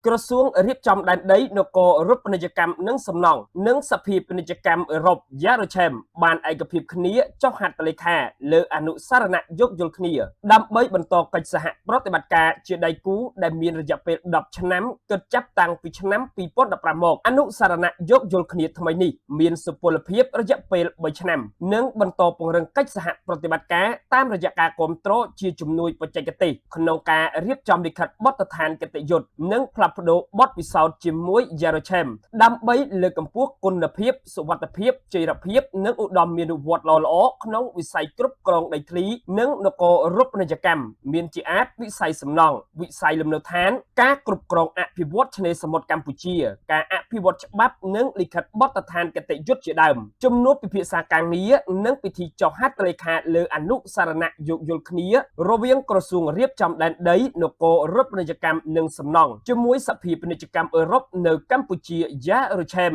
ក្រសួងរៀបចំដែនដីនគររដ្ឋពាណិជ្ជកម្មនិងសំណង់និងសភាពាណិជ្ជកម្មអឺរ៉ុបយ៉ារូឆេមបានឯកភាពគ្នាចុះហត្ថលេខាលើអនុសារណៈយោគយល់គ្នាដើម្បីបន្តកិច្ចសហប្រតិបត្តិការជាដៃគូដែលមានរយៈពេល10ឆ្នាំគិតចាប់តាំងពីឆ្នាំ2015មកអនុសារណៈយោគយល់គ្នាថ្មីនេះមានសុពលភាពរយៈពេល3ឆ្នាំនិងបន្តពង្រឹងកិច្ចសហប្រតិបត្តិការតាមរយៈការគ្រប់គ្រងជាជំនួយបច្ចេកទេសក្នុងការរៀបចំលិខិតបទដ្ឋានគតិយុត្តនិងផ្លាស់ប្ដូរបទពិសោធន៍ជាមួយយ៉ារូឆេមដើម្បីលើកកម្ពស់គុណភាពសុវត្ថិភាពចីរភាពនិងឧត្តមមានវត្តល្អៗក្នុងវិស័យគ្រប់គ្រងដីធ្លីនិងនគររដ្ឋពាណិជ្ជកម្មមានជាអាចវិស័យសំណង់វិស័យលំនៅឋានការគ្រប់គ្រងអភិវឌ្ឍឆ្នេរសមុទ្រកម្ពុជាការអភិវឌ្ឍច្បាប់និងលិខិតបទដ្ឋានគតិយុត្តជាដើមជំនួបពិភាក្សាការងារនិងពិធីចុះហត្ថលេខាលើអនុសារណៈយោគយល់គ្នារវាងក្រសួងរៀបចំដែនដីនគររដ្ឋពាណិជ្ជកម្មនិងសំណង់ជាមួយសភាពាណិជ្ជកម្មអឺរ៉ុបនៅកម្ពុជាយ៉ារូឆេម